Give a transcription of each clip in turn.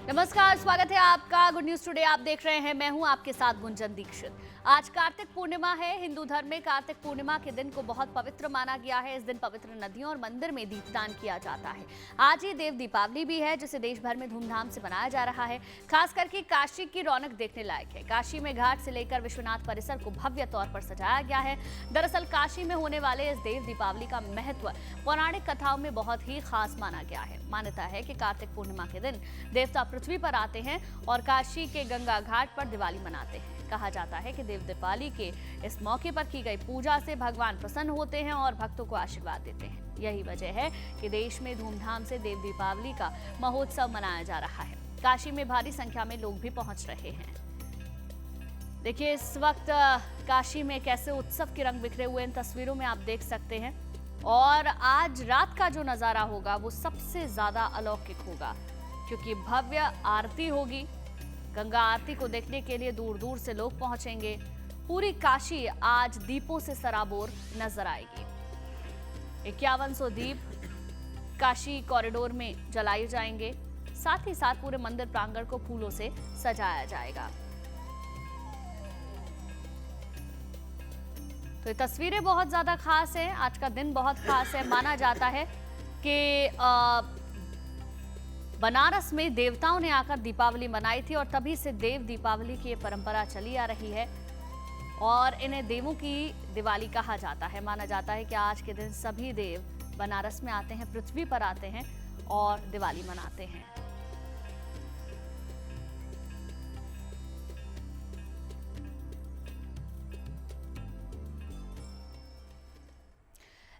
नमस्कार, स्वागत है आपका गुड न्यूज टुडे। आप देख रहे हैं, मैं हूं आपके साथ गुंजन दीक्षित। आज कार्तिक पूर्णिमा है। हिंदू धर्म में कार्तिक पूर्णिमा के दिन को बहुत पवित्र माना गया है। इस दिन पवित्र नदियों और मंदिर में दीपदान किया जाता है। आज ही देव दीपावली भी है, जिसे देश भर में धूमधाम से मनाया जा रहा है। खास करके काशी की रौनक देखने लायक है। काशी में घाट से लेकर विश्वनाथ परिसर को भव्य तौर पर सजाया गया है। दरअसल काशी में होने वाले इस देव दीपावली का महत्व पौराणिक कथाओं में बहुत ही खास माना गया है। मान्यता है कि कार्तिक पूर्णिमा के दिन देवता पृथ्वी पर आते हैं और काशी के गंगा घाट पर दिवाली मनाते हैं। कहा जाता है कि देव दीपावली के इस मौके पर की गई पूजा से भगवान प्रसन्न होते हैं और भक्तों को आशीर्वाद देते हैं। यही वजह है कि देश में धूमधाम से देव दीपावली का महोत्सव मनाया जा रहा है। काशी में भारी संख्या में लोग भी पहुंच रहे हैं। देखिए, इस वक्त काशी में कैसे उत्सव के रंग बिखरे हुए इन तस्वीरों में आप देख सकते हैं। और आज रात का जो नजारा होगा वो सबसे ज्यादा अलौकिक होगा, क्योंकि भव्य आरती होगी। गंगा आरती को देखने के लिए दूर दूर से लोग पहुंचेंगे। पूरी काशी आज दीपों से सराबोर नजर आएगी। 5100 दीप काशी कॉरिडोर में जलाए जाएंगे। साथ ही साथ पूरे मंदिर प्रांगण को फूलों से सजाया जाएगा। तो ये तस्वीरें बहुत ज्यादा खास है। आज का दिन बहुत खास है। माना जाता है कि बनारस में देवताओं ने आकर दीपावली मनाई थी और तभी से देव दीपावली की ये परंपरा चली आ रही है और इन्हें देवों की दिवाली कहा जाता है। माना जाता है कि आज के दिन सभी देव बनारस में आते हैं, पृथ्वी पर आते हैं और दिवाली मनाते हैं।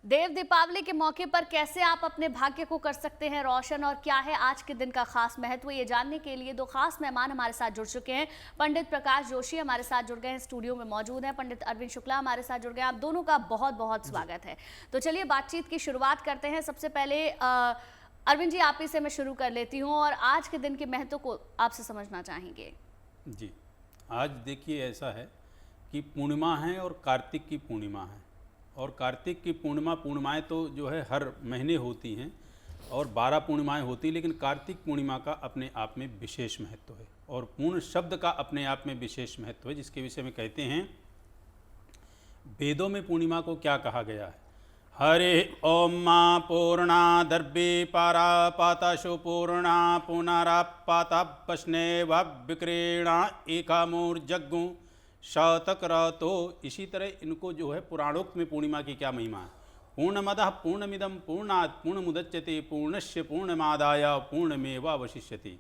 देव दीपावली के मौके पर कैसे आप अपने भाग्य को कर सकते हैं रोशन और क्या है आज के दिन का खास महत्व, ये जानने के लिए दो खास मेहमान हमारे साथ जुड़ चुके हैं। पंडित प्रकाश जोशी हमारे साथ जुड़ गए हैं, स्टूडियो में मौजूद हैं। पंडित अरविंद शुक्ला हमारे साथ जुड़ गए हैं। आप दोनों का बहुत बहुत स्वागत है। तो चलिए बातचीत की शुरुआत करते हैं। सबसे पहले अरविंद जी, आप ही से मैं शुरू कर लेती हूँ और आज के दिन के महत्व को आपसे समझना चाहेंगे। जी, आज देखिए ऐसा है कि पूर्णिमा है और कार्तिक की पूर्णिमा है। और कार्तिक की पूर्णिमाएं तो जो है हर महीने होती हैं और 12 पूर्णिमाएं होती हैं, लेकिन कार्तिक पूर्णिमा का अपने आप में विशेष महत्व है और पूर्ण शब्द का अपने आप में विशेष महत्व है, जिसके विषय में कहते हैं वेदों में पूर्णिमा को क्या कहा गया है। हरे ओम माँ पूर्णा दर्भे पारा पाताशो पूर्णा पुनरापाता पश्ने विक्रीणा एकामूर्जग्गु शतकर। तो इसी तरह इनको जो है पुराणोक्त में पूर्णिमा की क्या महिमा है। पूर्णमदः पूर्णमिदं पूर्णात् पूर्णमुदच्यते पूर्णस्य पूर्णमादाय पूर्णमेवावशिष्यते।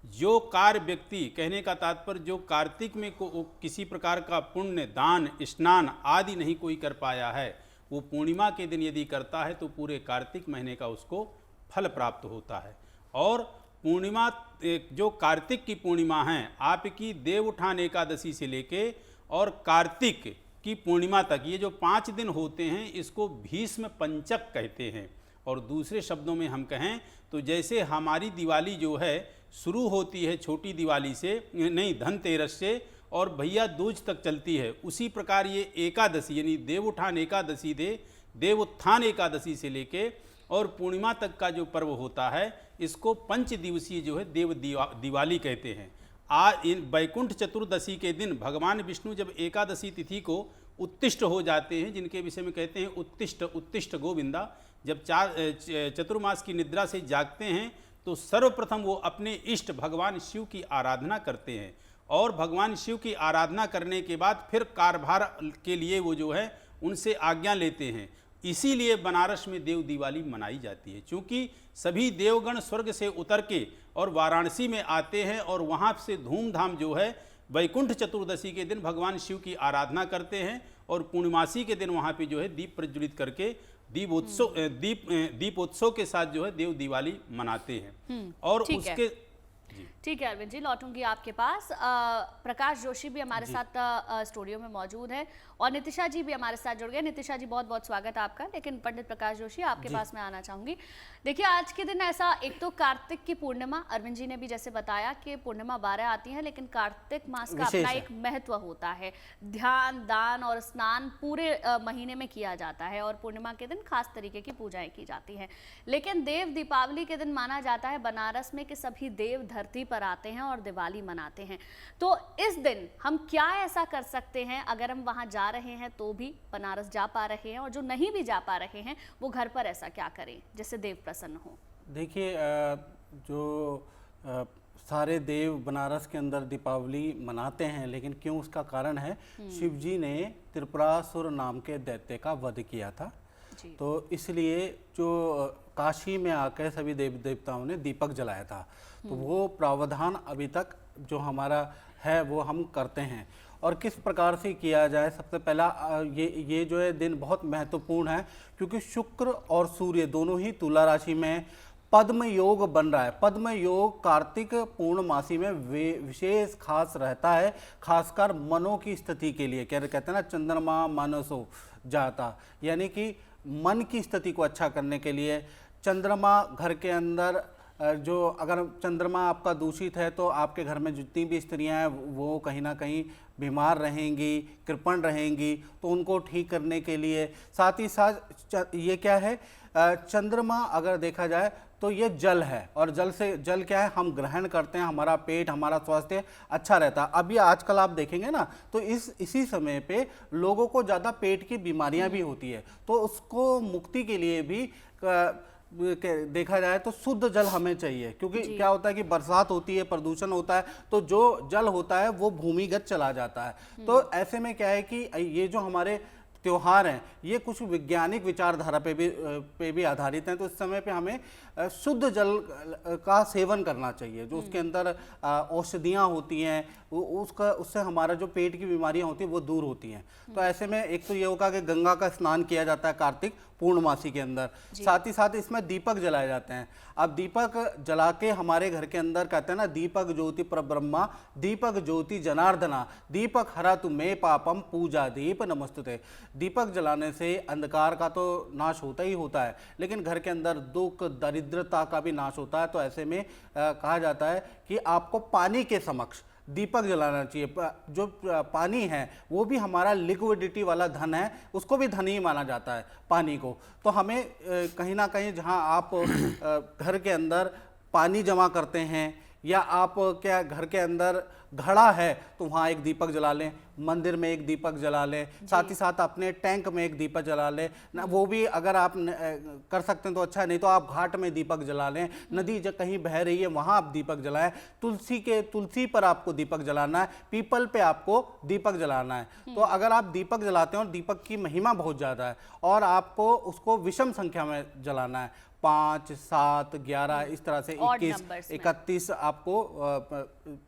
जो कार्य व्यक्ति, कहने का तात्पर्य जो कार्तिक में किसी प्रकार का पुण्य दान स्नान आदि नहीं कोई कर पाया है, वो पूर्णिमा के दिन यदि करता है तो पूरे कार्तिक महीने का उसको फल प्राप्त होता है। और पूर्णिमा जो कार्तिक की पूर्णिमा है आपकी देवउठान एकादशी से लेके और कार्तिक की पूर्णिमा तक, ये जो 5 दिन होते हैं इसको भीष्म पंचक कहते हैं। और दूसरे शब्दों में हम कहें तो जैसे हमारी दिवाली जो है शुरू होती है छोटी दिवाली से, नहीं धनतेरस से, और भैया दूज तक चलती है, उसी प्रकार ये एकादशी यानी देवउठान एकादशी देवोत्थान एकादशी से लेके और पूर्णिमा तक का जो पर्व होता है इसको 5 दिवसीय जो है देव दिवाली कहते हैं। आज इन वैकुंठ चतुर्दशी के दिन भगवान विष्णु जब एकादशी तिथि को उत्तिष्ठ हो जाते हैं, जिनके विषय में कहते हैं उत्तिष्ठ उत्तिष्ठ गोविंदा, जब चतुर्मास की निद्रा से जागते हैं तो सर्वप्रथम वो अपने इष्ट भगवान शिव की आराधना करते हैं और भगवान शिव की आराधना करने के बाद फिर कार्यभार के लिए वो जो है उनसे आज्ञा लेते हैं। इसीलिए बनारस में देव दिवाली मनाई जाती है, क्योंकि सभी देवगण स्वर्ग से उतर के और वाराणसी में आते हैं और वहाँ से धूमधाम जो है वैकुंठ चतुर्दशी के दिन भगवान शिव की आराधना करते हैं और पूर्णिमासी के दिन वहाँ पे जो है दीप प्रज्वलित करके दीपोत्सव के साथ जो है देव दिवाली मनाते हैं। और उसके ठीक है अरविंद जी, लौटूंगी आपके पास। प्रकाश जोशी भी हमारे साथ स्टूडियो में मौजूद है और नितिशा जी भी हमारे साथ जुड़ गए। नितिशा जी, बहुत बहुत स्वागत है आपका। लेकिन पंडित प्रकाश जोशी, आपके पास मैं आना चाहूंगी। देखिए, आज के दिन ऐसा, एक तो कार्तिक की पूर्णिमा, अरविंद जी ने भी जैसे बताया कि पूर्णिमा 12 आती है, लेकिन कार्तिक मास का अपना एक महत्व होता है। ध्यान, दान और स्नान पूरे महीने में किया जाता है और पूर्णिमा के दिन खास तरीके की पूजाएं की जाती हैं। लेकिन देव दीपावली के दिन माना जाता है बनारस में कि सभी देव धरती पर आते हैं और दिवाली मनाते हैं। तो इस दिन हम क्या ऐसा कर सकते हैं, अगर हम वहाँ जा रहे हैं तो भी, बनारस जा पा रहे हैं, और जो नहीं भी जा पा रहे हैं वो घर पर ऐसा क्या करें जिससे देव प्रसन्न हो? देखिए, जो सारे देव बनारस के अंदर दीपावली मनाते हैं, लेकिन क्यों, उसका कारण है शिव जी ने त्रिपुरासुर नाम के दैत्य का वध किया था। तो इसलिए जो काशी में आकर सभी देव देवताओं ने दीपक जलाया था, तो वो प्रावधान अभी तक जो हमारा है वो हम करते हैं। और किस प्रकार से किया जाए, सबसे पहला ये जो है दिन बहुत महत्वपूर्ण है, क्योंकि शुक्र और सूर्य दोनों ही तुला राशि में पद्म योग बन रहा है। पद्म योग कार्तिक पूर्णमासी में विशेष खास रहता है, खासकर मनों की स्थिति के लिए। कहते हैं ना, चंद्रमा मनसो जाता, यानी कि मन की स्थिति को अच्छा करने के लिए चंद्रमा घर के अंदर जो, अगर चंद्रमा आपका दूषित है तो आपके घर में जितनी भी स्त्रियां हैं वो कहीं ना कहीं बीमार रहेंगी, कृपण रहेंगी, तो उनको ठीक करने के लिए। साथ ही साथ ये क्या है, चंद्रमा अगर देखा जाए तो ये जल है, और जल क्या है, हम ग्रहण करते हैं, हमारा पेट, हमारा स्वास्थ्य अच्छा रहता है। अभी आजकल आप देखेंगे ना, तो इसी समय पे लोगों को ज़्यादा पेट की बीमारियां भी होती है, तो उसको मुक्ति के लिए भी देखा जाए तो शुद्ध जल हमें चाहिए। क्योंकि क्या होता है कि बरसात होती है, प्रदूषण होता है, तो जो जल होता है वो भूमिगत चला जाता है। तो ऐसे में क्या है कि ये जो हमारे त्योहार हैं, ये कुछ वैज्ञानिक विचारधारा पे भी आधारित हैं। तो इस समय पे हमें शुद्ध जल का सेवन करना चाहिए। जो उसके अंदर औषधियाँ होती हैं, उससे हमारा जो पेट की बीमारियां होती हैं वो दूर होती हैं। तो ऐसे में एक तो ये होगा कि गंगा का स्नान किया जाता है कार्तिक पूर्णमासी के अंदर, साथ ही साथ इसमें दीपक जलाए जाते हैं। अब दीपक जला के हमारे घर के अंदर, कहते हैं ना, दीपक ज्योति परब्रह्मा, दीपक ज्योति जनार्दना, दीपक हरा तुम्हें पापम पूजा दीप नमस्तुते। दीपक जलाने से अंधकार का तो नाश होता ही होता है, लेकिन घर के अंदर दुख दरिद्रता का भी नाश होता है। तो ऐसे में कहा जाता है कि आपको पानी के समक्ष दीपक जलाना चाहिए। जो पानी है वो भी हमारा लिक्विडिटी वाला धन है, उसको भी धन ही माना जाता है पानी को। तो हमें कहीं ना कहीं, जहां आप घर के अंदर पानी जमा करते हैं, या आप क्या घर के अंदर घड़ा है तो वहाँ एक दीपक जला लें, मंदिर में एक दीपक जला लें, साथ ही साथ अपने टैंक में एक दीपक जला लें ना, वो भी अगर आप कर सकते हैं तो अच्छा, नहीं तो आप घाट में दीपक जला लें, नदी जब कहीं बह रही है वहाँ आप दीपक जलाएं, तुलसी पर आपको दीपक जलाना है, पीपल पे आपको दीपक जलाना है। तो अगर आप दीपक जलाते हैं, और दीपक की महिमा बहुत ज़्यादा है, और आपको उसको विषम संख्या में जलाना है, 5, 7, 11, इस तरह से 21, 31 आपको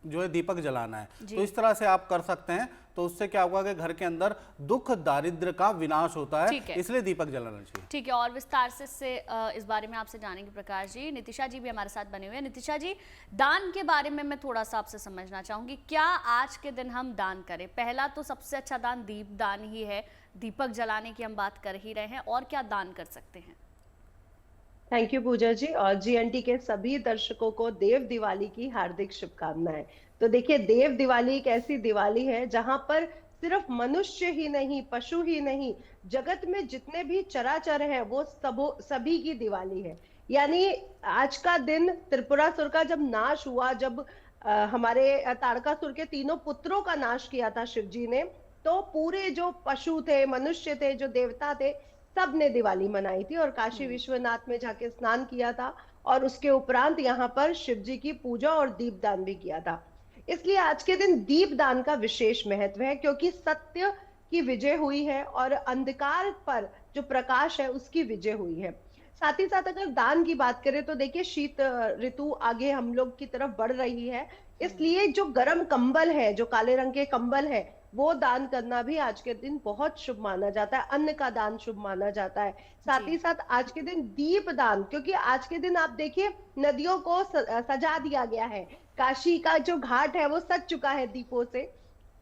जो है दीपक जलाना है। तो इस तरह से आप कर सकते हैं। तो उससे क्या होगा कि घर के अंदर दुख दारिद्र्य का विनाश होता है, इसलिए दीपक जलाना चाहिए। ठीक है, और विस्तार से इस बारे में आपसे जानेंगे प्रकाश जी। नितिशा जी भी हमारे साथ बने हुए हैं। नितिशा जी, दान के बारे में मैं थोड़ा सा आपसे समझना चाहूंगी। क्या आज के दिन हम दान करें? पहला तो सबसे अच्छा दान दीप दान ही है, दीपक जलाने की हम बात कर ही रहे हैं, और क्या दान कर सकते हैं? थैंक यू पूजा जी, और जीएनटी के सभी दर्शकों को देव दिवाली की हार्दिक शुभकामनाएं। तो देखिए, देव दिवाली एक ऐसी दिवाली है जहां पर सिर्फ मनुष्य ही नहीं, पशु ही नहीं, जगत में जितने भी चराचर हैं वो सभी की दिवाली है। यानी आज का दिन त्रिपुरासुर का जब नाश हुआ, जब हमारे तारकासुर के तीनों पुत्रों का नाश किया था शिव जी ने, तो पूरे जो पशु थे, मनुष्य थे, जो देवता थे, सब ने दिवाली मनाई थी और काशी विश्वनाथ में जाके स्नान किया था, और उसके उपरांत यहाँ पर शिव जी की पूजा और दीपदान भी किया था। इसलिए आज के दिन दीपदान का विशेष महत्व है, क्योंकि सत्य की विजय हुई है और अंधकार पर जो प्रकाश है उसकी विजय हुई है। साथ ही साथ अगर दान की बात करें तो देखिए, शीत ऋतु आगे हम लोग की तरफ बढ़ रही है, इसलिए जो गर्म कंबल है, जो काले रंग के कंबल है, वो दान करना भी आज के दिन बहुत शुभ माना जाता है। अन्न का दान शुभ माना जाता है। साथ ही साथ आज के दिन दीप दान, क्योंकि आज के दिन आप देखिए नदियों को सजा दिया गया है, काशी का जो घाट है वो सज चुका है दीपों से,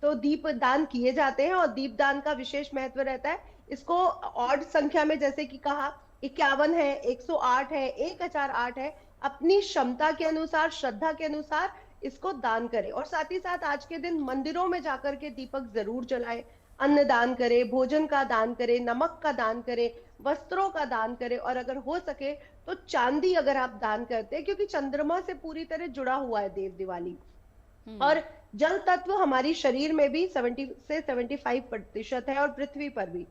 तो दीप दान किए जाते हैं। और दीप दान का विशेष महत्व रहता है। इसको ऑड संख्या में, जैसे कि कहा, 51 है, 108 है, 1008 है, अपनी क्षमता के अनुसार, श्रद्धा के अनुसार इसको दान करें। और साथ ही साथ आज के दिन मंदिरों में जाकर के दीपक जरूर जलाएं, अन्न दान करें, भोजन का दान करें, नमक का दान करें, वस्त्रों का दान करें, और अगर हो सके तो चांदी अगर आप दान करते हैं, क्योंकि चंद्रमा से पूरी तरह जुड़ा हुआ है देव दिवाली, और जल तत्व हमारी शरीर में भी 70 से 75% है, और पृथ्वी पर भी।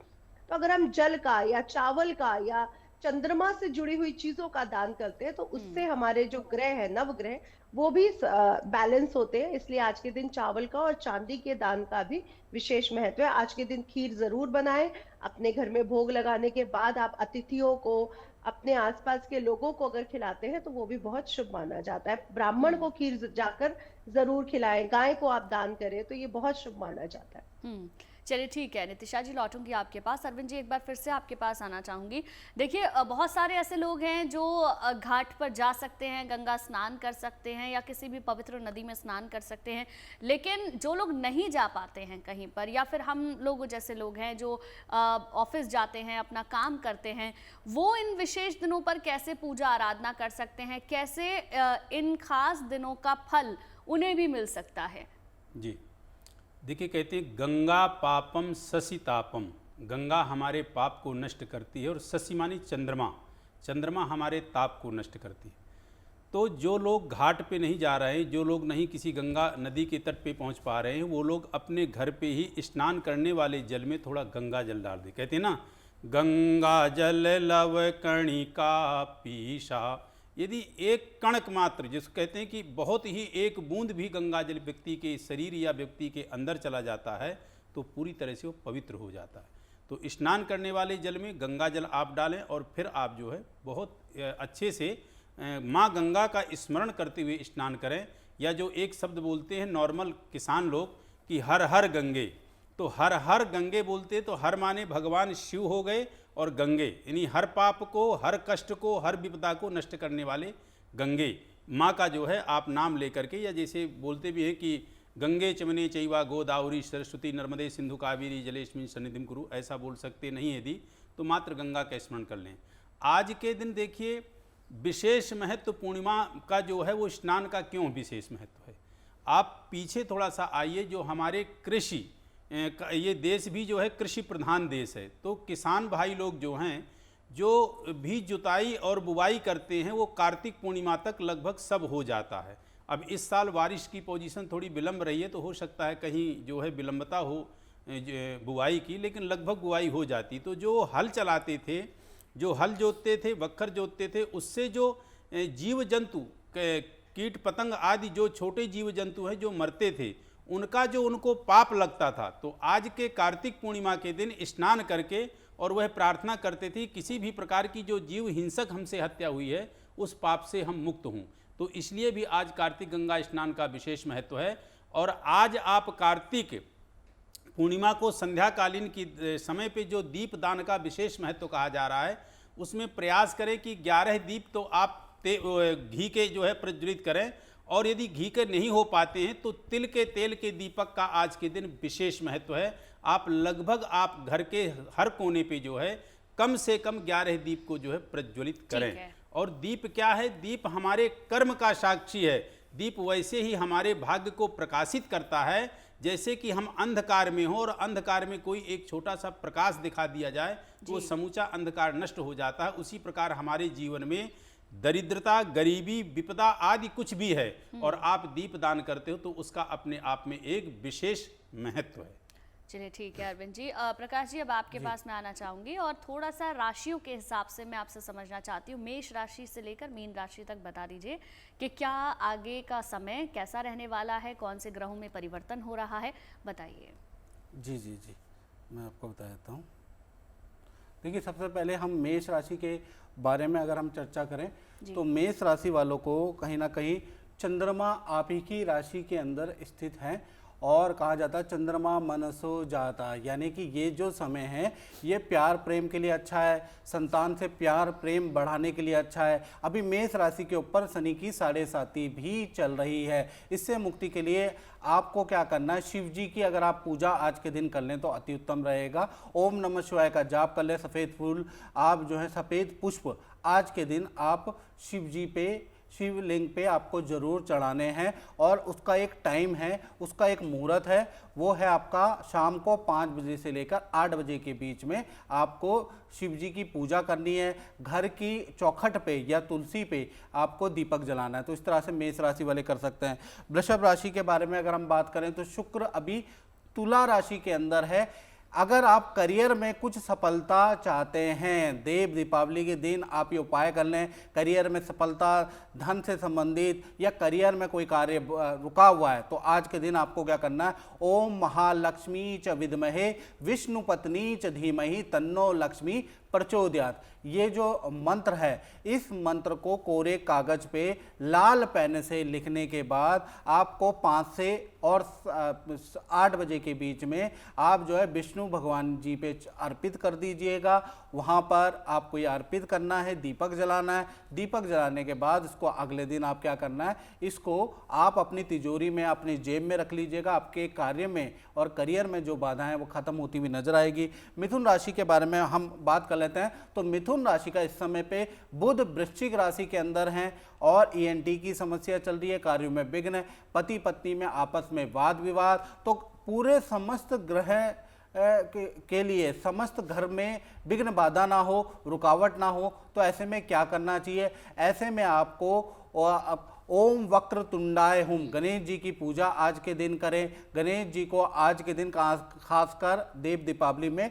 तो अगर हम जल का या चावल का या चंद्रमा से जुड़ी हुई चीजों का दान करते हैं, तो उससे हमारे जो ग्रह है, नवग्रह, वो भी बैलेंस होते हैं। इसलिए आज के दिन चावल का और चांदी के दान का भी विशेष महत्व है। आज के दिन खीर जरूर बनाएं। अपने घर में भोग लगाने के बाद आप अतिथियों को, अपने आसपास के लोगों को अगर खिलाते हैं तो वो भी बहुत शुभ माना जाता है। ब्राह्मण को खीर जाकर जरूर खिलाएं, गाय को आप दान करें तो ये बहुत शुभ माना जाता है। चलिए ठीक है, नितिशा जी लौटूंगी आपके पास। अरविंद जी एक बार फिर से आपके पास आना चाहूंगी। देखिए बहुत सारे ऐसे लोग हैं जो घाट पर जा सकते हैं, गंगा स्नान कर सकते हैं या किसी भी पवित्र नदी में स्नान कर सकते हैं, लेकिन जो लोग नहीं जा पाते हैं कहीं पर, या फिर हम लोग जैसे लोग हैं जो ऑफिस जाते हैं, अपना काम करते हैं, वो इन विशेष दिनों पर कैसे पूजा आराधना कर सकते हैं, कैसे इन खास दिनों का फल उन्हें भी मिल सकता है? जी देखिए, कहते हैं गंगा पापम शशि तापम, गंगा हमारे पाप को नष्ट करती है और शशि मानी चंद्रमा, चंद्रमा हमारे ताप को नष्ट करती है। तो जो लोग घाट पे नहीं जा रहे हैं, जो लोग नहीं किसी गंगा नदी के तट पे पहुंच पा रहे हैं, वो लोग अपने घर पे ही स्नान करने वाले जल में थोड़ा गंगा जल डाल दें। कहते हैं ना, गंगा जल लव कणिका पीसा, यदि एक कणक मात्र, जिसको कहते हैं कि बहुत ही एक बूंद भी गंगा जल व्यक्ति के शरीर या व्यक्ति के अंदर चला जाता है तो पूरी तरह से वो पवित्र हो जाता है। तो स्नान करने वाले जल में गंगा जल आप डालें और फिर आप जो है बहुत अच्छे से माँ गंगा का स्मरण करते हुए स्नान करें। या जो एक शब्द बोलते हैं नॉर्मल किसान लोग कि हर हर गंगे, तो हर हर गंगे बोलते तो हर माने भगवान शिव हो गए और गंगे यानी हर पाप को, हर कष्ट को, हर विपदा को नष्ट करने वाले गंगे माँ का जो है आप नाम लेकर के, या जैसे बोलते भी हैं कि गंगे चमने चैवा गोदावरी सरस्वती नर्मदे सिंधु कावेरी जलेस्मिन सन्निधिम कुरु, ऐसा बोल सकते नहीं यदि तो मात्र गंगा का स्मरण कर लें। आज के दिन देखिए विशेष महत्व पूर्णिमा का जो है वो स्नान का क्यों विशेष महत्व है। आप पीछे थोड़ा सा आइए, जो हमारे कृषि ये देश भी जो है कृषि प्रधान देश है, तो किसान भाई लोग जो हैं जो भी जुताई और बुवाई करते हैं वो कार्तिक पूर्णिमा तक लगभग सब हो जाता है। अब इस साल बारिश की पोजीशन थोड़ी विलंब रही है तो हो सकता है कहीं जो है विलंबता हो बुवाई की, लेकिन लगभग बुवाई हो जाती। तो जो हल चलाते थे, जो हल जोतते थे, बखर जोतते थे, उससे जो जीव जंतु कीट पतंग आदि जो छोटे जीव जंतु हैं जो मरते थे, उनका जो उनको पाप लगता था, तो आज के कार्तिक पूर्णिमा के दिन स्नान करके और वह प्रार्थना करते थे किसी भी प्रकार की जो जीव हिंसक हमसे हत्या हुई है उस पाप से हम मुक्त हों। तो इसलिए भी आज कार्तिक गंगा स्नान का विशेष महत्व है। और आज आप कार्तिक पूर्णिमा को संध्याकालीन की समय पे जो दीप दान का विशेष महत्व कहा जा रहा है, उसमें प्रयास करें कि 11 दीप तो आप घी के जो है प्रज्वलित करें, और यदि घी के नहीं हो पाते हैं तो तिल के तेल के दीपक का आज के दिन विशेष महत्व है। आप लगभग आप घर के हर कोने पे जो है कम से कम 11 दीप को जो है प्रज्वलित करें। और दीप क्या है? दीप हमारे कर्म का साक्षी है। दीप वैसे ही हमारे भाग्य को प्रकाशित करता है जैसे कि हम अंधकार में हो और अंधकार में कोई एक छोटा सा प्रकाश दिखा दिया जाए तो वो समूचा अंधकार नष्ट हो जाता है। उसी प्रकार हमारे जीवन में दरिद्रता, गरीबी, विपदा आदि कुछ भी है और आप दीप दान करते हो तो उसका अपने आप में एक विशेष महत्व है। चलिए ठीक है अरविंद जी। प्रकाश जी अब आपके पास मैं आना चाहूंगी और थोड़ा सा राशियों के हिसाब से मैं आपसे समझना चाहती हूँ। मेष राशि से लेकर मीन राशि तक बता दीजिए कि क्या आगे का समय कैसा रहने वाला है, कौन से ग्रहों में परिवर्तन हो रहा है, बताइए। जी जी जी मैं आपको बता देता हूँ। देखिए सबसे पहले हम मेष राशि के बारे में अगर हम चर्चा करें तो मेष राशि वालों को कहीं ना कहीं चंद्रमा आप ही की राशि के अंदर स्थित है और कहा जाता है चंद्रमा मनसो जाता, यानी कि ये जो समय है ये प्यार प्रेम के लिए अच्छा है, संतान से प्यार प्रेम बढ़ाने के लिए अच्छा है। अभी मेष राशि के ऊपर शनि की 7.5 भी चल रही है। इससे मुक्ति के लिए आपको क्या करना है, शिव जी की अगर आप पूजा आज के दिन कर लें तो अति उत्तम रहेगा। ओम नमः शिवाय का जाप कर लें, सफ़ेद फूल आप जो है सफ़ेद पुष्प आज के दिन आप शिव जी पे शिवलिंग पे आपको जरूर चढ़ाने हैं और उसका एक टाइम है, उसका एक मुहूर्त है, वो है आपका शाम को 5 बजे से लेकर 8 बजे के बीच में आपको शिव जी की पूजा करनी है। घर की चौखट पे या तुलसी पे आपको दीपक जलाना है। तो इस तरह से मेष राशि वाले कर सकते हैं। वृषभ राशि के बारे में अगर हम बात करें तो शुक्र अभी तुला राशि के अंदर है। अगर आप करियर में कुछ सफलता चाहते हैं, देव दीपावली के दिन आप ये उपाय कर लें। करियर में सफलता, धन से संबंधित या करियर में कोई कार्य रुका हुआ है तो आज के दिन आपको क्या करना है, ओम महालक्ष्मी च विद्महे विष्णु पत्नी च धीमहि तन्नो लक्ष्मी प्रचोदयात्, ये जो मंत्र है इस मंत्र को कोरे कागज पे लाल पेन से लिखने के बाद आपको 5 से और 8 बजे के बीच में आप जो है विष्णु भगवान जी पे अर्पित कर दीजिएगा। वहाँ पर आपको ये अर्पित करना है, दीपक जलाना है। दीपक जलाने के बाद इसको अगले दिन आप क्या करना है, इसको आप अपनी तिजोरी में, अपनी जेब में रख लीजिएगा। आपके कार्य में और करियर में जो बाधाएं वो खत्म होती हुई नजर आएगी। मिथुन राशि के बारे में हम बात कर लेते हैं। तो मिथुन राशि का इस समय पे बुध वृश्चिक राशि के अंदर हैं और ईएनटी की समस्या चल रही है, कार्यों में विघ्न, पति पत्नी में आपस में वाद विवाद। तो पूरे समस्त ग्रह के लिए समस्त घर में विघ्न बाधा ना हो, रुकावट ना हो। तो ऐसे में क्या करना चाहिए, ऐसे में आपको ओम वक्रतुंडाय हुम गणेश जी की पूजा आज के दिन करें। गणेश जी को आज के दिन खासकर देव दीपावली में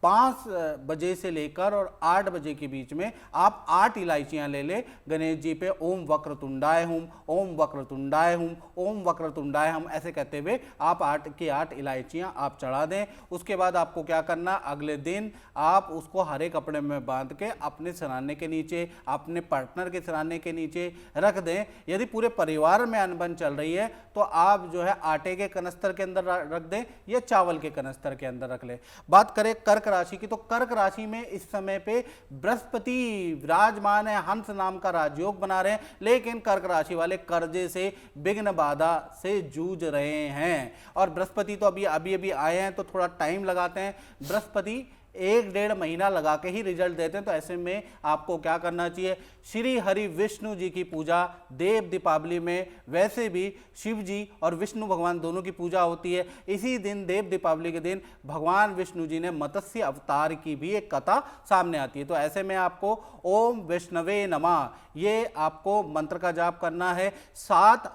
5 बजे से लेकर और 8 बजे के बीच में आप 8 इलायचियां ले लें। गणेश जी पे ओम वक्रतुंडाय हुम, ओम वक्रतुंडाय हुम, ओम वक्रतुंडाय हम ऐसे कहते हुए आप 8 की 8 इलायचियां आप चढ़ा दें। उसके बाद आपको क्या करना, अगले दिन आप उसको हरे कपड़े में बांध के अपने सिरहाने के नीचे, अपने पार्टनर के सिरहाने के नीचे रख दें। यदि पूरे परिवार में अनबन चल रही है तो आप जो है आटे के कनस्तर के अंदर रख दें या चावल के कनस्तर के अंदर रख लें। बात करें कर्क राशि की, तो कर्क राशि में इस समय पे बृहस्पति विराजमान है, हंस नाम का राजयोग बना रहे हैं, लेकिन कर्क राशि वाले कर्जे से, विघ्न बाधा से जूझ रहे हैं। और बृहस्पति तो अभी अभी आए हैं तो थोड़ा टाइम लगाते हैं। बृहस्पति 1-1.5 महीना लगा के ही रिजल्ट देते हैं। तो ऐसे में आपको क्या करना चाहिए, श्री हरि विष्णु जी की पूजा देव दीपावली में, वैसे भी शिव जी और विष्णु भगवान दोनों की पूजा होती है। इसी दिन देव दीपावली के दिन भगवान विष्णु जी ने मत्स्य अवतार की भी एक कथा सामने आती है। तो ऐसे में आपको ओम वैष्णवे नमः ये आपको मंत्र का जाप करना है। 7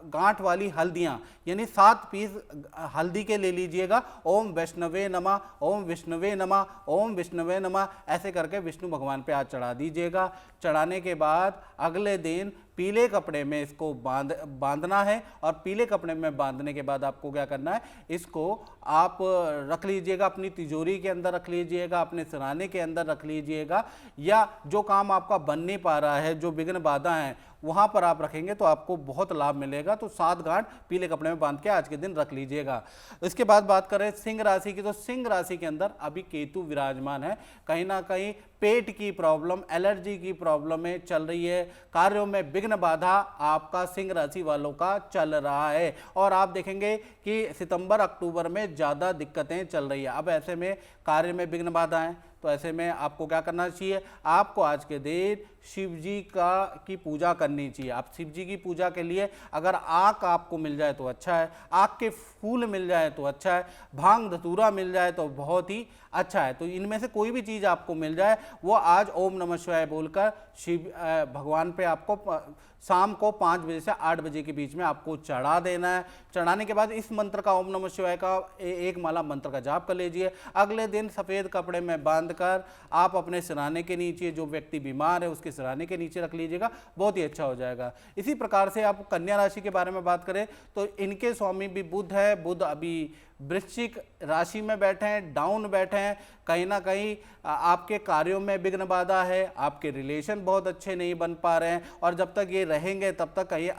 गांठ वाली हल्दियां यानी 7 पीस हल्दी के ले लीजिएगा। ओम वैष्णवे नमः, ओम विष्णुवे नमः, ओम विष्णुवे नमः ऐसे करके विष्णु भगवान पे आज चढ़ा दीजिएगा। चढ़ाने के बाद अगले दिन पीले कपड़े में इसको बांधना है और पीले कपड़े में बांधने के बाद आपको क्या करना है, इसको आप रख लीजिएगा, अपनी तिजोरी के अंदर रख लीजिएगा, अपने सिरहाने के अंदर रख लीजिएगा, या जो काम आपका बन नहीं पा रहा है, जो विघ्न बाधा है वहां पर आप रखेंगे तो आपको बहुत लाभ मिलेगा। तो 7 गांठ पीले कपड़े में बांध के आज के दिन रख लीजिएगा। इसके बाद बात करें सिंह राशि की, तो सिंह राशि के अंदर अभी केतु विराजमान है। कहीं ना कहीं पेट की प्रॉब्लम, एलर्जी की प्रॉब्लम चल रही है। कार्यों में विघ्न बाधा आपका सिंह राशि वालों का चल रहा है और आप देखेंगे कि सितंबर अक्टूबर में ज़्यादा दिक्कतें चल रही है। अब ऐसे में कार्य में विघ्न बाधा है तो ऐसे में आपको क्या करना चाहिए, आपको आज के दिन शिव जी की पूजा करनी चाहिए। आप शिव जी की पूजा के लिए अगर आक आपको मिल जाए तो अच्छा है, आक के फूल मिल जाए तो अच्छा है, भांग धतूरा मिल जाए तो बहुत ही अच्छा है। तो इनमें से कोई भी चीज़ आपको मिल जाए वो आज ओम नमः शिवाय बोलकर शिव भगवान पे आपको शाम को 5 बजे से 8 बजे के बीच में आपको चढ़ा देना है। चढ़ाने के बाद इस मंत्र का, ओम नमः शिवाय का एक माला मंत्र का जाप कर लीजिए। अगले दिन सफ़ेद कपड़े में बांधकर आप अपने सिरहाने के नीचे, जो व्यक्ति बीमार है उसके सिरहाने के नीचे रख लीजिएगा, बहुत ही अच्छा हो जाएगा। इसी प्रकार से आप कन्या राशि के बारे में बात करें तो इनके स्वामी भी बुध है। बुध अभी वृश्चिक राशि में बैठे हैं, डाउन बैठे हैं। कहीं ना कहीं आपके कार्यों में विघ्न बाधा है, आपके रिलेशन बहुत अच्छे नहीं बन पा रहे हैं और जब तक ये रहेंगे तब तक कहीं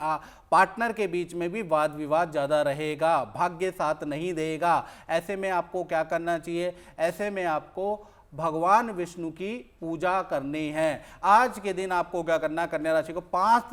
पार्टनर के बीच में भी वाद विवाद ज़्यादा रहेगा, भाग्य साथ नहीं देगा। ऐसे में आपको क्या करना चाहिए, ऐसे में आपको भगवान विष्णु की पूजा करनी है। आज के दिन आपको क्या करना है, कन्या राशि को 5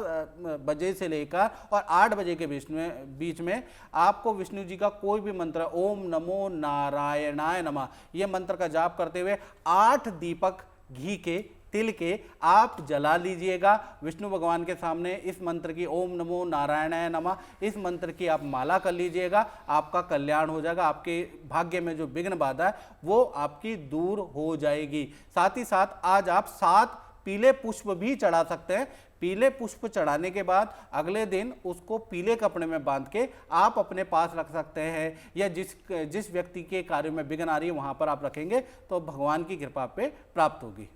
बजे से लेकर और 8 बजे के बीच में आपको विष्णु जी का कोई भी मंत्र, ओम नमो नारायणाय नमः, यह मंत्र का जाप करते हुए 8 दीपक घी के तिल के आप जला लीजिएगा विष्णु भगवान के सामने। इस मंत्र की ओम नमो नारायणाय नमः, इस मंत्र की आप माला कर लीजिएगा, आपका कल्याण हो जाएगा। आपके भाग्य में जो विघ्न बाधा है वो आपकी दूर हो जाएगी। साथ ही साथ आज आप 7 पीले पुष्प भी चढ़ा सकते हैं। पीले पुष्प चढ़ाने के बाद अगले दिन उसको पीले कपड़े में बांध के आप अपने पास रख सकते हैं, या जिस व्यक्ति के कार्य में विघ्न आ रही है वहां पर आप रखेंगे तो भगवान की कृपा पे प्राप्त होगी।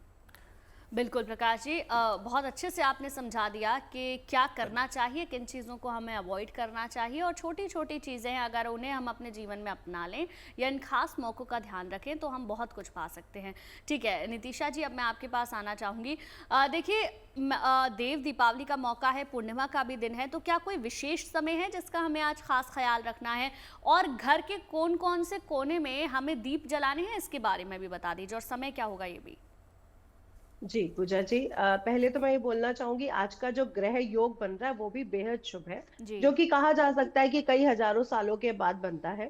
बिल्कुल प्रकाश जी, बहुत अच्छे से आपने समझा दिया कि क्या करना चाहिए, किन चीज़ों को हमें अवॉइड करना चाहिए, और छोटी छोटी चीज़ें हैं अगर उन्हें हम अपने जीवन में अपना लें या इन खास मौक़ों का ध्यान रखें तो हम बहुत कुछ पा सकते हैं। ठीक है नितिशा जी, अब मैं आपके पास आना चाहूँगी। देखिए देव दीपावली का मौका है, पूर्णिमा का भी दिन है, तो क्या कोई विशेष समय है जिसका हमें आज खास ख्याल रखना है, और घर के कौन कौन से कोने में हमें दीप जलाने हैं इसके बारे में भी बता दीजिए, और समय क्या होगा ये भी। जी पूजा जी, पहले तो मैं ये बोलना चाहूंगी आज का जो ग्रह योग बन रहा है वो भी बेहद शुभ है, जी। जो कि कहा जा सकता है कि कई हजारों सालों के बाद बनता है।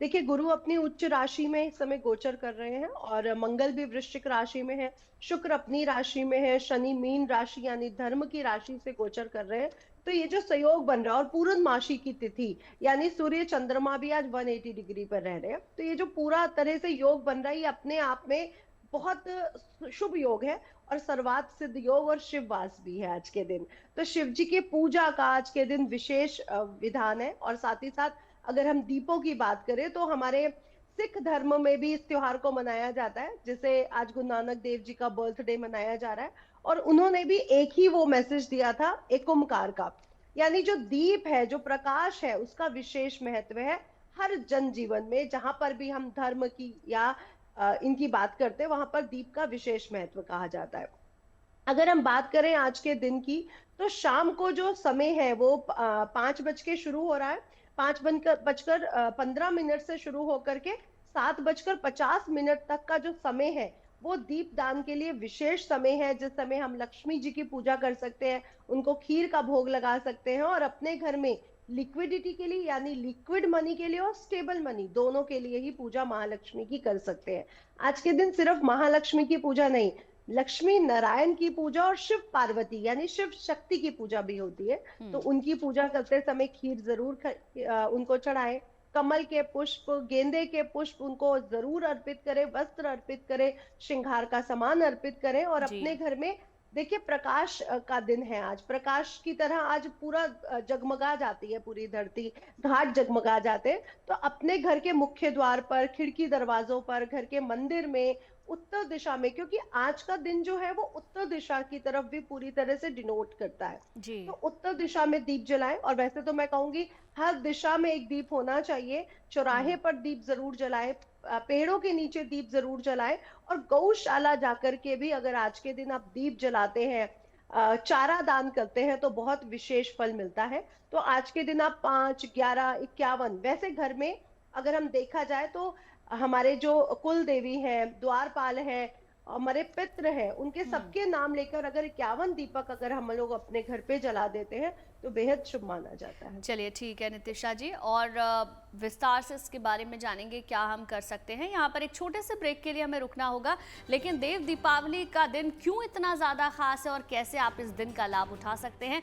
देखिए गुरु अपनी उच्च राशि में इस समय गोचर कर रहे हैं और मंगल भी वृश्चिक राशि में है, शुक्र अपनी राशि में है, शनि मीन राशि यानी धर्म की राशि से गोचर कर रहे हैं। तो ये जो संयोग बन रहा है, और पूर्णमासी की तिथि यानी सूर्य चंद्रमा भी आज 180 डिग्री पर रह रहे हैं, तो ये जो पूरा तरह से योग बन रहा है ये अपने आप में बहुत शुभ योग है और सर्वात सिद्ध योग और शिववास भी है आज के दिन। तो शिव जी की पूजा का आज के दिन विशेष विधान है। और साथ ही साथ अगर हम दीपों की बात करें तो हमारे सिख धर्म में भी इस त्योहार को मनाया जाता है, जैसे आज गुरु नानक देव जी का बर्थडे मनाया जा रहा है, और उन्होंने भी एक ही वो मैसेज दिया था, एक ओमकार का, यानी जो दीप है, जो प्रकाश है, उसका विशेष महत्व है हर जनजीवन में। जहां पर भी हम धर्म की या इनकी बात करते हैं वहां पर दीप का विशेष महत्व कहा जाता है। अगर हम बात करें आज के दिन की, तो शाम को जो समय है वो 5 बज के शुरू हो रहा है, 5 बजकर 15 मिनट से शुरू होकर के 7 बजकर 50 मिनट तक का जो समय है वो दीप दान के लिए विशेष समय है, जिस समय हम लक्ष्मी जी की पूजा कर सकते हैं, उनको खीर का भोग लगा सकते हैं, और अपने घर में लिक्विडिटी के लिए यानी लिक्विड मनी के लिए और स्टेबल मनी दोनों के लिए ही पूजा महालक्ष्मी की कर सकते हैं। आज के दिन सिर्फ महालक्ष्मी की पूजा नहीं, लक्ष्मी नारायण की पूजा और शिव पार्वती यानी शिव शक्ति की पूजा भी होती है। तो उनकी पूजा करते समय खीर जरूर उनको चढ़ाएं, कमल के पुष्प, गेंदे के पुष्प उनको जरूर अर्पित करें, वस्त्र अर्पित करें, श्रृंगार का सामान अर्पित करें। और अपने घर में देखिए प्रकाश का दिन है आज, प्रकाश की तरह आज पूरा जगमगा जाती है पूरी धरती, घाट जगमगा जाते हैं। तो अपने घर के मुख्य द्वार पर, खिड़की दरवाजों पर, घर के मंदिर में, उत्तर दिशा में, क्योंकि आज का दिन जो है वो उत्तर दिशा की तरफ भी पूरी तरह से डिनोट करता है जी। तो उत्तर दिशा में दीप जलाएं। और वैसे तो मैं कहूंगी हर दिशा में एक दीप होना चाहिए, चौराहे पर दीप जरूर जलाएं, पेड़ों के नीचे दीप जरूर जलाएं, और गौशाला जाकर के भी अगर आज के दिन आप दीप जलाते हैं, चारा दान करते हैं तो बहुत विशेष फल मिलता है। तो आज के दिन आप 5, 11, 51, वैसे घर में अगर हम देखा जाए तो हमारे जो कुल देवी हैं, द्वारपाल हैं, हमारे पितृ हैं, उनके सबके नाम लेकर अगर 51 दीपक अगर हम लोग अपने घर पे जला देते हैं तो बेहद शुभ माना जाता है। चलिए ठीक है नितिशा जी, और विस्तार से इसके बारे में जानेंगे क्या हम कर सकते हैं। यहाँ पर एक छोटे से ब्रेक के लिए हमें रुकना होगा, लेकिन देव दीपावली का दिन क्यों इतना ज़्यादा खास है और कैसे आप इस दिन का लाभ उठा सकते हैं,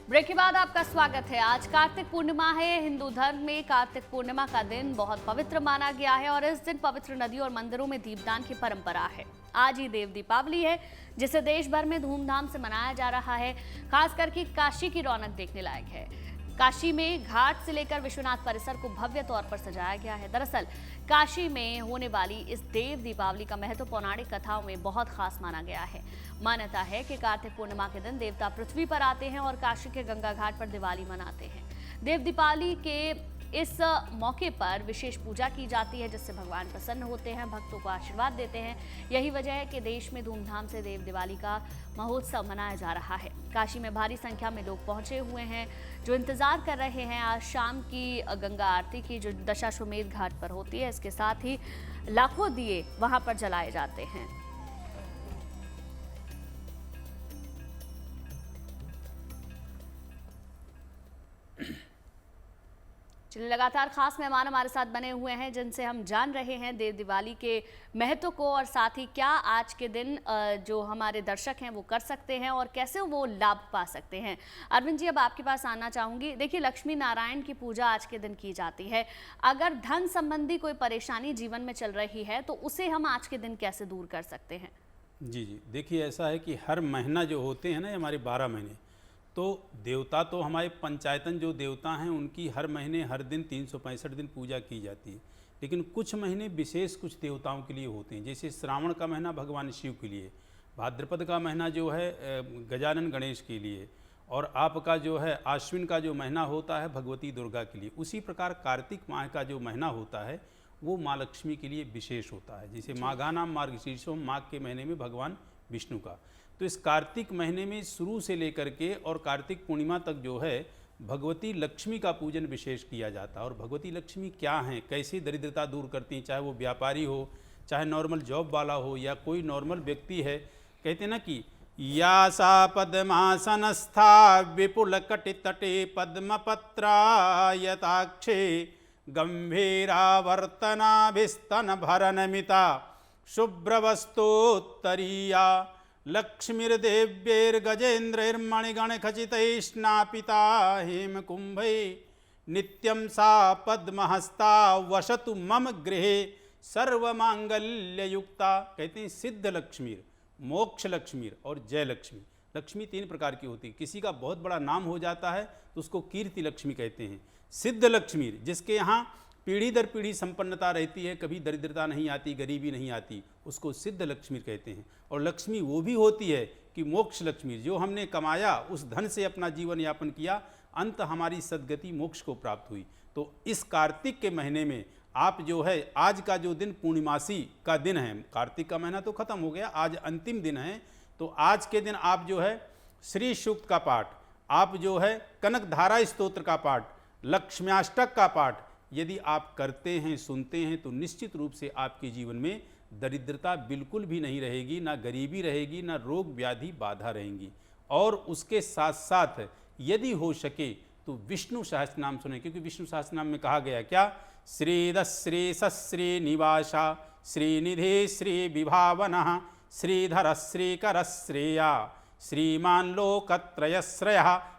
ब्रेक के बाद आपका स्वागत है। आज कार्तिक पूर्णिमा है। हिंदू धर्म में कार्तिक पूर्णिमा का दिन बहुत पवित्र माना गया है और इस दिन पवित्र नदियों और मंदिरों में दीपदान की परंपरा है। आज ही देव दीपावली है, जिसे देश भर में धूमधाम से मनाया जा रहा है। खास करके काशी की रौनक देखने लायक है। काशी में घाट से लेकर विश्वनाथ परिसर को भव्य तौर पर सजाया गया है। दरअसल काशी में होने वाली इस देव दीपावली का महत्व पौराणिक कथाओं में बहुत खास माना गया है। मान्यता है कि कार्तिक पूर्णिमा के दिन देवता पृथ्वी पर आते हैं और काशी के गंगा घाट पर दिवाली मनाते हैं। देव दीपावली के इस मौके पर विशेष पूजा की जाती है, जिससे भगवान प्रसन्न होते हैं, भक्तों को आशीर्वाद देते हैं। यही वजह है कि देश में धूमधाम से देव दिवाली का महोत्सव मनाया जा रहा है। काशी में भारी संख्या में लोग पहुंचे हुए हैं, जो इंतजार कर रहे हैं आज शाम की गंगा आरती की, जो दशाश्वमेध घाट पर होती है। इसके साथ ही लाखों दिए वहां पर जलाए जाते हैं। चलिए, लगातार खास मेहमान हमारे साथ बने हुए हैं जिनसे हम जान रहे हैं देव दिवाली के महत्व को और साथ ही क्या आज के दिन जो हमारे दर्शक हैं वो कर सकते हैं और कैसे वो लाभ पा सकते हैं। अरविंद जी, अब आपके पास आना चाहूँगी। देखिए, लक्ष्मी नारायण की पूजा आज के दिन की जाती है। अगर धन संबंधी कोई परेशानी जीवन में चल रही है तो उसे हम आज के दिन कैसे दूर कर सकते हैं? जी जी, देखिए ऐसा है कि हर महीना जो होते हैं ना, हमारे 12 महीने, तो देवता तो हमारे पंचायतन जो देवता हैं उनकी हर महीने हर दिन 365 दिन पूजा की जाती है। लेकिन कुछ महीने विशेष कुछ देवताओं के लिए होते हैं, जैसे श्रावण का महीना भगवान शिव के लिए, भाद्रपद का महीना जो है गजानन गणेश के लिए, और आपका जो है आश्विन का जो महीना होता है भगवती दुर्गा के लिए। उसी प्रकार कार्तिक माह का जो महीना होता है वो माँ लक्ष्मी के लिए विशेष होता है। जैसे माघानाम मार्गशीर्षों, माघ के महीने में भगवान विष्णु का, तो इस कार्तिक महीने में शुरू से लेकर के और कार्तिक पूर्णिमा तक जो है भगवती लक्ष्मी का पूजन विशेष किया जाता है। और भगवती लक्ष्मी क्या हैं, कैसे दरिद्रता दूर करती हैं, चाहे वो व्यापारी हो, चाहे नॉर्मल जॉब वाला हो, या कोई नॉर्मल व्यक्ति है। कहते हैं ना कि या सा पद्मासनस्था विपुल कटि तटे पद्मपत्रायताक्षे गंभीरावर्तनाभिस्तन भरनमिता शुभ्रवस्तोत्तरीया लक्ष्मीर्देव्यैर्गजेन्द्रैर्मणिगणखचितैः हेमकुम्भै नित्यं सा पद्महस्ता वसतु मम गृहे सर्वमांगल्ययुक्ता। कहते हैं सिद्ध लक्ष्मीर, मोक्ष लक्ष्मीर और जय लक्ष्मी। लक्ष्मी 3 प्रकार की होती है। किसी का बहुत बड़ा नाम हो जाता है तो उसको कीर्ति लक्ष्मी कहते हैं। सिद्ध लक्ष्मीर, जिसके यहाँ पीढ़ी दर पीढ़ी संपन्नता रहती है, कभी दरिद्रता नहीं आती, गरीबी नहीं आती, उसको सिद्ध लक्ष्मी कहते हैं। और लक्ष्मी वो भी होती है कि मोक्ष लक्ष्मी, जो हमने कमाया उस धन से अपना जीवन यापन किया, अंत हमारी सद्गति मोक्ष को प्राप्त हुई। तो इस कार्तिक के महीने में आप जो है, आज का जो दिन पूर्णिमासी का दिन है, कार्तिक का महीना तो खत्म हो गया, आज अंतिम दिन है, तो आज के दिन आप जो है श्री सूक्त का पाठ, आप जो है कनक धारा स्तोत्र का पाठ, लक्ष्म्याष्टक का पाठ यदि आप करते हैं, सुनते हैं, तो निश्चित रूप से आपके जीवन में दरिद्रता बिल्कुल भी नहीं रहेगी, ना गरीबी रहेगी, ना रोग व्याधि बाधा रहेंगी। और उसके साथ साथ यदि हो सके तो विष्णु सहस्त्र नाम सुने, क्योंकि विष्णु सहस्त्र नाम में कहा गया क्या, श्रीदश्री सश्री निवासा श्रीनिधि श्री विभावनः श्रीधर श्रीकर श्रेया श्रीमान लोकत्रयश्रय।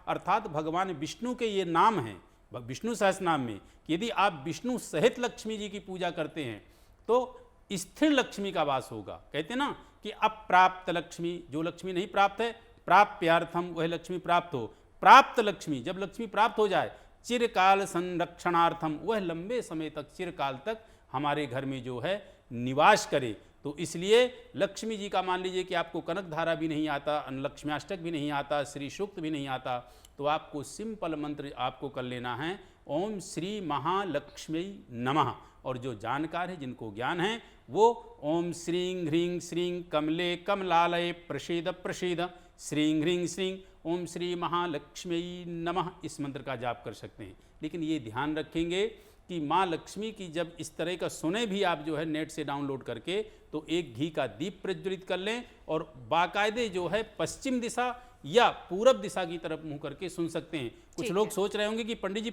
अर्थात भगवान विष्णु के ये नाम हैं विष्णु सहस्त्र नाम में, कि यदि आप विष्णु सहित लक्ष्मी जी की पूजा करते हैं तो स्थिर लक्ष्मी का वास होगा। कहते हैं ना कि अप्राप्त लक्ष्मी, जो लक्ष्मी नहीं प्राप्त है, प्राप्यार्थम वह लक्ष्मी प्राप्त हो। प्राप्त लक्ष्मी, जब लक्ष्मी प्राप्त हो जाए, चिरकाल संरक्षणार्थम, वह लंबे समय तक, चिरकाल तक हमारे घर में जो है निवास करे। तो इसलिए लक्ष्मी जी का मान लीजिए कि आपको कनक धारा भी नहीं आता, लक्ष्म्याष्टक भी नहीं आता, श्री सूक्त भी नहीं आता, तो आपको सिंपल मंत्र आपको कर लेना है, ओम श्री महालक्ष्मी नमः। और जो जानकार है, जिनको ज्ञान है, वो ओम श्रीं ह्रीं श्रीं कमले कमलालय प्रसीद प्रसीद श्रीं ह्रीं श्रीं ओम श्री महालक्ष्मी नमः, इस मंत्र का जाप कर सकते हैं। लेकिन ये ध्यान रखेंगे कि माँ लक्ष्मी की जब इस तरह का सुने भी आप जो है नेट से डाउनलोड करके, तो एक घी का दीप प्रज्वलित कर लें और बाकायदे जो है पश्चिम दिशा या पूरब दिशा की तरफ मुंह करके सुन सकते हैं। कुछ लोग सोच रहे होंगे कि पंडित जी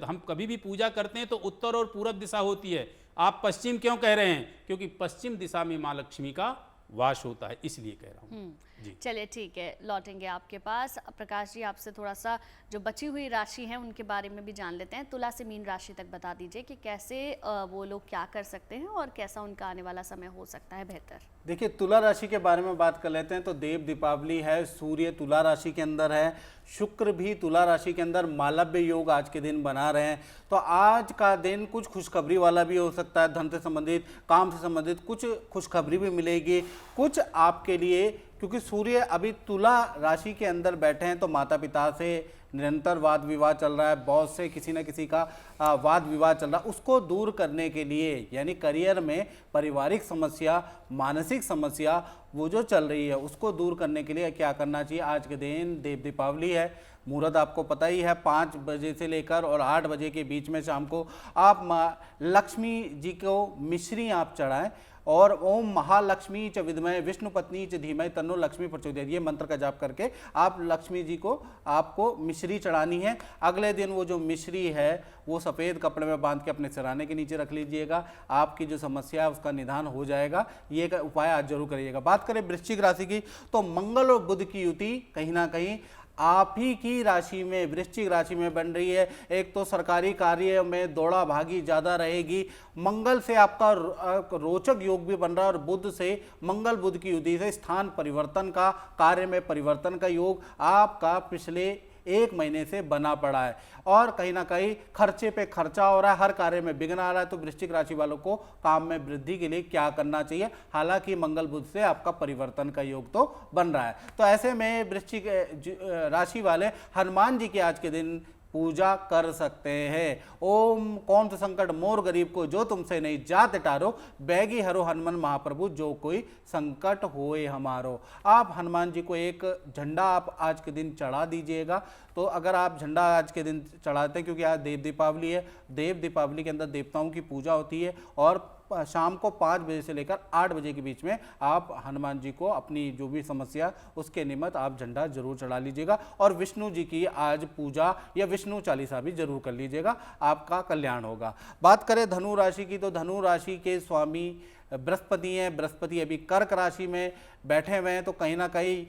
हम कभी भी पूजा करते हैं तो उत्तर और पूरब दिशा होती है, आप पश्चिम क्यों कह रहे हैं? क्योंकि पश्चिम दिशा में माँ लक्ष्मी का वास होता है, इसलिए कह रहा हूँ। चलिए ठीक है, लौटेंगे आपके पास। प्रकाश जी, आपसे थोड़ा सा जो बची हुई राशि है उनके बारे में भी जान लेते हैं। तुला से मीन राशि तक बता दीजिए कि कैसे वो लोग क्या कर सकते हैं और कैसा उनका आने वाला समय हो सकता है बेहतर। देखिए, तुला राशि के बारे में बात कर लेते हैं। तो देव दीपावली है, सूर्य तुला राशि के अंदर है, शुक्र भी तुला राशि के अंदर मालव्य योग आज के दिन बना रहे हैं। तो आज का दिन कुछ खुशखबरी वाला भी हो सकता है, धन से संबंधित, काम से संबंधित कुछ खुशखबरी भी मिलेगी, कुछ आपके लिए, क्योंकि सूर्य अभी तुला राशि के अंदर बैठे हैं। तो माता पिता से निरंतर वाद विवाद चल रहा है, बॉस से किसी न किसी का वाद विवाद चल रहा है, उसको दूर करने के लिए, यानी करियर में पारिवारिक समस्या, मानसिक समस्या वो जो चल रही है, उसको दूर करने के लिए क्या करना चाहिए? आज के दिन देव दीपावली है, मुहूर्त आपको पता ही है 5 बजे से लेकर और 8 बजे के बीच में शाम को आप माँ लक्ष्मी जी को मिश्री आप चढ़ाएं। और ओम महालक्ष्मी च विद्महे विष्णु पत्नी च धीमहि तन्नो लक्ष्मी प्रचोदयात्, ये मंत्र का जाप करके आप लक्ष्मी जी को आपको मिश्री चढ़ानी है। अगले दिन वो जो मिश्री है वो सफ़ेद कपड़े में बांध के अपने सिरहाने के नीचे रख लीजिएगा, आपकी जो समस्या है उसका निदान हो जाएगा। ये का उपाय आज जरूर करिएगा। बात करें वृश्चिक राशि की, तो मंगल और बुध की युति कहीं ना कहीं आप ही की राशि में, वृश्चिक राशि में बन रही है। एक तो सरकारी कार्य में दौड़ा भागी ज़्यादा रहेगी, मंगल से आपका रोचक योग भी बन रहा है और बुध से, मंगल बुध की युति से स्थान परिवर्तन का, कार्य में परिवर्तन का योग आपका पिछले 1 महीने से बना पड़ा है और कहीं ना कहीं खर्चे पे खर्चा हो रहा है, हर कार्य में विघ्न आ रहा है। तो वृश्चिक राशि वालों को काम में वृद्धि के लिए क्या करना चाहिए? हालांकि मंगल बुध से आपका परिवर्तन का योग तो बन रहा है। तो ऐसे में वृश्चिक राशि वाले हनुमान जी के आज के दिन पूजा कर सकते हैं। ओम कौन तो संकट मोर गरीब को, जो तुमसे नहीं जात टारो, बैगी हरो हनुमान महाप्रभु, जो कोई संकट होए हमारो। आप हनुमान जी को एक झंडा आप आज के दिन चढ़ा दीजिएगा। तो अगर आप झंडा आज के दिन चढ़ाते हैं, क्योंकि आज देव दीपावली है, देव दीपावली के अंदर देवताओं की पूजा होती है और शाम को 5 बजे से लेकर 8 बजे के बीच में आप हनुमान जी को अपनी जो भी समस्या उसके निमित्त आप झंडा जरूर चढ़ा लीजिएगा। और विष्णु जी की आज पूजा या विष्णु चालीसा भी जरूर कर लीजिएगा, आपका कल्याण होगा। बात करें धनु राशि की, तो धनु राशि के स्वामी बृहस्पति हैं। बृहस्पति अभी कर्क राशि में बैठे हुए हैं, तो कहीं ना कहीं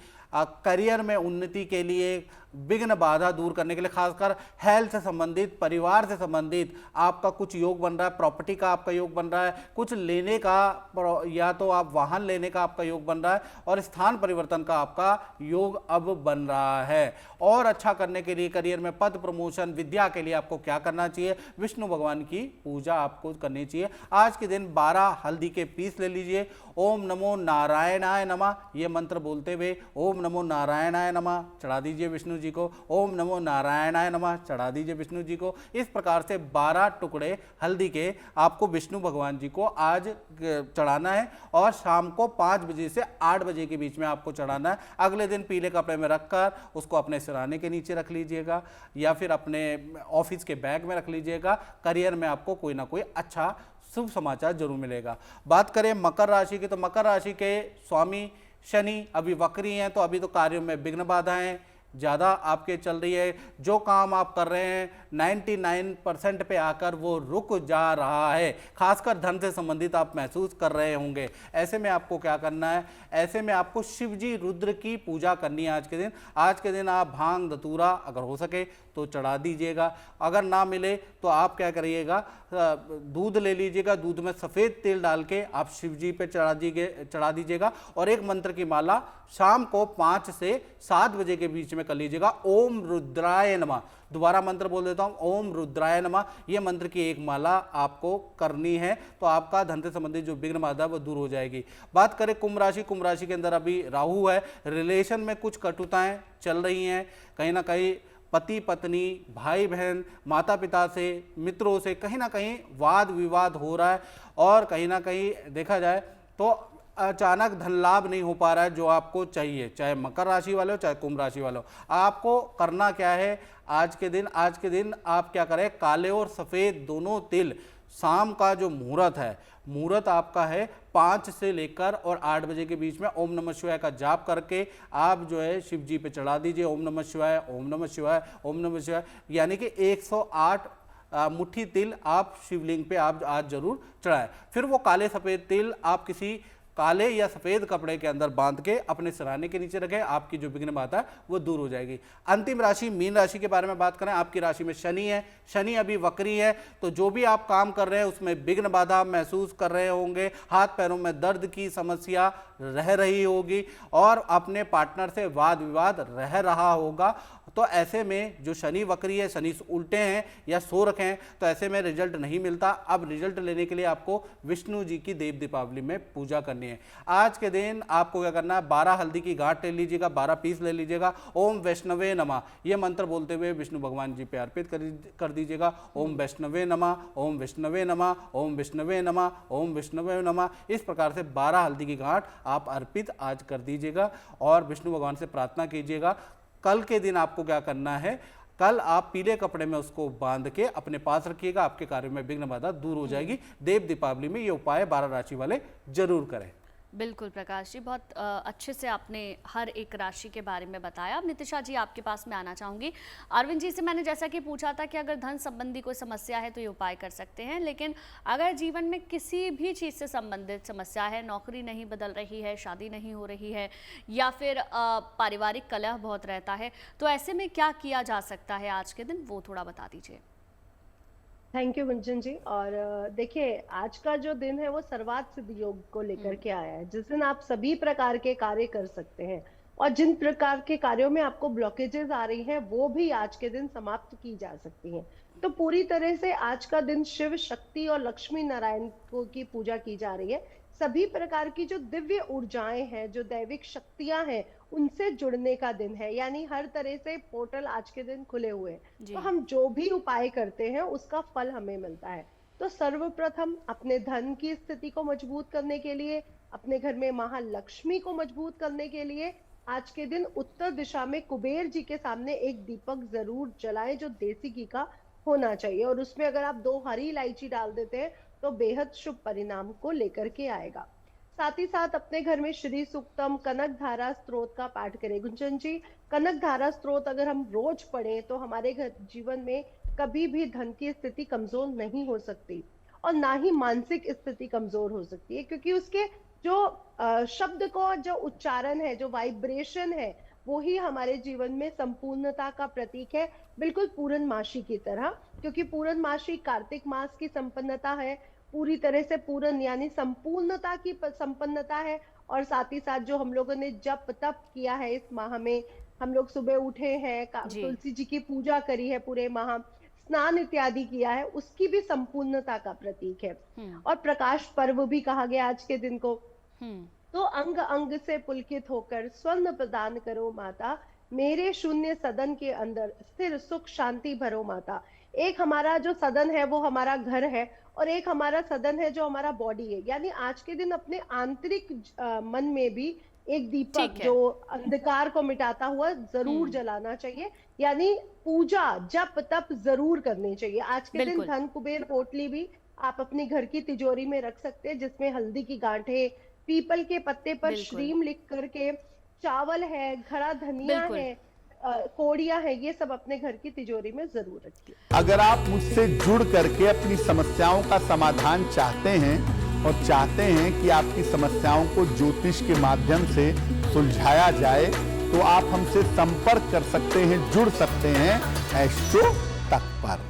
करियर में उन्नति के लिए, विघ्न बाधा दूर करने के लिए, खासकर हेल्थ से संबंधित, परिवार से संबंधित आपका कुछ योग बन रहा है। प्रॉपर्टी का आपका योग बन रहा है, कुछ लेने का, या तो आप वाहन लेने का आपका योग बन रहा है और स्थान परिवर्तन का आपका योग अब बन रहा है। और अच्छा करने के लिए करियर में पद प्रमोशन, विद्या के लिए आपको क्या करना चाहिए? विष्णु भगवान की पूजा आपको करनी चाहिए। आज के दिन 12 हल्दी के पीस ले लीजिए। ओम नमो नारायणाय नमः, ये मंत्र बोलते हुए ओम नमो नारायणाय नमः चढ़ा दीजिए विष्णु जी को। ओम नमो नारायणाय नमः चढ़ा दीजिए विष्णु जी को। इस प्रकार से 12 टुकड़े हल्दी के आपको विष्णु भगवान जी को आज चढ़ाना है और शाम को 5 बजे से 8 बजे के बीच में आपको चढ़ाना है। अगले दिन पीले कपड़े में रखकर उसको अपने सिरहाने के नीचे रख लीजिएगा या फिर अपने ऑफिस के बैग में रख लीजिएगा। करियर में आपको कोई ना कोई अच्छा शुभ समाचार जरूर मिलेगा। बात करें मकर राशि की, तो मकर राशि के स्वामी शनि अभी वक्री हैं, तो अभी तो कार्यों में विघ्न बाधाएं ज़्यादा आपके चल रही है। जो काम आप कर रहे हैं 99% पे आकर वो रुक जा रहा है, खासकर धन से संबंधित आप महसूस कर रहे होंगे। ऐसे में आपको क्या करना है? ऐसे में आपको शिव जी रुद्र की पूजा करनी है आज के दिन। आज के दिन आप भांग धतूरा अगर हो सके तो चढ़ा दीजिएगा, अगर ना मिले तो आप क्या करिएगा, दूध ले लीजिएगा, दूध में सफ़ेद तेल डाल के आप शिव जी पे चढ़ा दीजिएगा और एक मंत्र की माला शाम को 5 से 7 बजे के बीच में कर लीजिएगा। ओम रुद्राय नमः, दोबारा मंत्र बोल देता हूं, ओम रुद्राय नमः। ये मंत्र की एक माला आपको करनी है, तो आपका धन से संबंधित जो विघ्न बाधा वो दूर हो जाएगी। बात करें कुंभ राशि, कुंभ राशि के अंदर अभी राहु है, रिलेशन में कुछ कटुताएं चल रही हैं, कहीं ना कहीं पति पत्नी, भाई बहन, माता पिता से, मित्रों से कहीं ना कहीं वाद विवाद हो रहा है और कहीं ना कहीं देखा जाए तो अचानक धन लाभ नहीं हो पा रहा है जो आपको चाहिए, चाहे मकर राशि वाले हो चाहे कुंभ राशि वाले हो। आपको करना क्या है आज के दिन आप क्या करें, काले और सफ़ेद दोनों तिल, शाम का जो मुहूर्त है, मुहूर्त आपका है 5 से लेकर और 8 बजे के बीच में ओम नमः शिवाय का जाप करके आप जो है शिव जी पे चढ़ा दीजिए। ओम नमः शिवाय, ओम नमः शिवाय, ओम नमः शिवाय, यानी कि 108 मुट्ठी तिल आप शिवलिंग पे आप आज जरूर चढ़ाएं। फिर वो काले सफ़ेद तिल आप किसी काले या सफ़ेद कपड़े के अंदर बांध के अपने सिरहाने के नीचे रखें, आपकी जो विघ्न बाधा है वो दूर हो जाएगी। अंतिम राशि मीन राशि के बारे में बात करें, आपकी राशि में शनि है, शनि अभी वक्री है, तो जो भी आप काम कर रहे हैं उसमें विघ्न बाधा महसूस कर रहे होंगे, हाथ पैरों में दर्द की समस्या रह रही होगी और अपने पार्टनर से वाद विवाद रह रहा होगा। तो ऐसे में जो शनि वक्री है, शनि उल्टे हैं या सो रखे हैं, तो ऐसे में रिजल्ट नहीं मिलता। अब रिजल्ट लेने के लिए आपको विष्णु जी की देव दीपावली में पूजा करनी है। आज के दिन आपको क्या करना है, 12 हल्दी की गांठ ले लीजिएगा, 12 पीस ले लीजिएगा। ओम वैष्णवे नमः ये मंत्र बोलते हुए विष्णु भगवान जी पे अर्पित कर दीजिएगा। ओम वैष्णवे नमः, ओम विष्णवे नमः, ओम विष्णवे नमः, ओम विष्णवे नमः। इस प्रकार से 12 हल्दी की गांठ आप अर्पित आज कर दीजिएगा और विष्णु भगवान से प्रार्थना कीजिएगा। कल के दिन आपको क्या करना है, कल आप पीले कपड़े में उसको बांध के अपने पास रखिएगा, आपके कार्य में विघ्न बाधा दूर हो जाएगी। देव दीपावली में ये उपाय 12 राशि वाले जरूर करें। बिल्कुल प्रकाश जी, बहुत अच्छे से आपने हर एक राशि के बारे में बताया। अब नितिशा जी आपके पास मैं आना चाहूँगी। अरविंद जी से मैंने जैसा कि पूछा था कि अगर धन संबंधी कोई समस्या है तो ये उपाय कर सकते हैं, लेकिन अगर जीवन में किसी भी चीज़ से संबंधित समस्या है, नौकरी नहीं बदल रही है, शादी नहीं हो रही है, या फिर पारिवारिक कलह बहुत रहता है, तो ऐसे में क्या किया जा सकता है आज के दिन, वो थोड़ा बता दीजिए। थैंक यू गुंजन जी। और देखिए, आज का जो दिन है वो सर्वार्थ सिद्धि योग को लेकर के आया है, जिस दिन आप सभी प्रकार के कार्य कर सकते हैं और जिन प्रकार के कार्यों में आपको ब्लॉकेजेस आ रही हैं वो भी आज के दिन समाप्त की जा सकती हैं। तो पूरी तरह से आज का दिन शिव शक्ति और लक्ष्मी नारायण को की पूजा की जा रही है। सभी प्रकार की जो दिव्य ऊर्जाएं हैं, जो दैविक शक्तियां हैं, उनसे जुड़ने का दिन है, यानी हर तरह से पोर्टल आज के दिन खुले हुए हैं। तो हम जो भी उपाय करते हैं उसका फल हमें मिलता है। तो सर्वप्रथम अपने धन की स्थिति को मजबूत करने के लिए, अपने घर में महालक्ष्मी को मजबूत करने के लिए आज के दिन उत्तर दिशा में कुबेर जी के सामने एक दीपक जरूर जलाएं, जो देसी घी का होना चाहिए, और उसमें अगर आप 2 हरी इलायची डाल देते हैं तो बेहद शुभ परिणाम को लेकर के आएगा। साथ ही साथ अपने घर में श्री सूक्तम कनक धारा स्त्रोत का पाठ करें। गुंजन जी, कनक धारा स्त्रोत अगर हम रोज पढ़ें तो हमारे घर जीवन में कभी भी धन की स्थिति कमजोर नहीं हो सकती और ना ही मानसिक स्थिति कमजोर हो सकती है, क्योंकि उसके जो शब्द को जो उच्चारण है, जो वाइब्रेशन है, वो ही हमारे जीवन में संपूर्णता का प्रतीक है, बिल्कुल पूर्णमासी की तरह। क्योंकि पूर्णमासी कार्तिक मास की संपन्नता है, पूरी तरह से पूर्ण यानी संपूर्णता की संपन्नता है। और साथ ही साथ जो हम लोगों ने जप तप किया है इस माह में, हम लोग सुबह उठे हैं, तुलसी जी की पूजा करी है, पूरे माह स्नान इत्यादि किया है, उसकी भी संपूर्णता का प्रतीक है। और प्रकाश पर्व भी कहा गया आज के दिन को। तो अंग अंग से पुलकित होकर स्वर्ण प्रदान करो माता, मेरे शून्य सदन के अंदर स्थिर सुख शांति भरो माता। एक हमारा जो सदन है वो हमारा घर है, और एक हमारा सदन है जो हमारा बॉडी है। यानी आज के दिन अपने आंतरिक मन में भी एक दीपक जो अंधकार को मिटाता हुआ जरूर जलाना चाहिए, यानी पूजा जप तप जरूर करनी चाहिए। आज के दिन धन कुबेर पोटली भी आप अपने घर की तिजोरी में रख सकते हैं, जिसमें हल्दी की गांठें, पीपल के पत्ते पर श्रीम लिख करके, चावल है, खड़ा धनिया है, कोड़ियां है, ये सब अपने घर की तिजोरी में जरूर रखिए। अगर आप मुझसे जुड़ करके अपनी समस्याओं का समाधान चाहते हैं और चाहते हैं कि आपकी समस्याओं को ज्योतिष के माध्यम से सुलझाया जाए, तो आप हमसे संपर्क कर सकते हैं, जुड़ सकते हैं एस्ट्रो तक पर।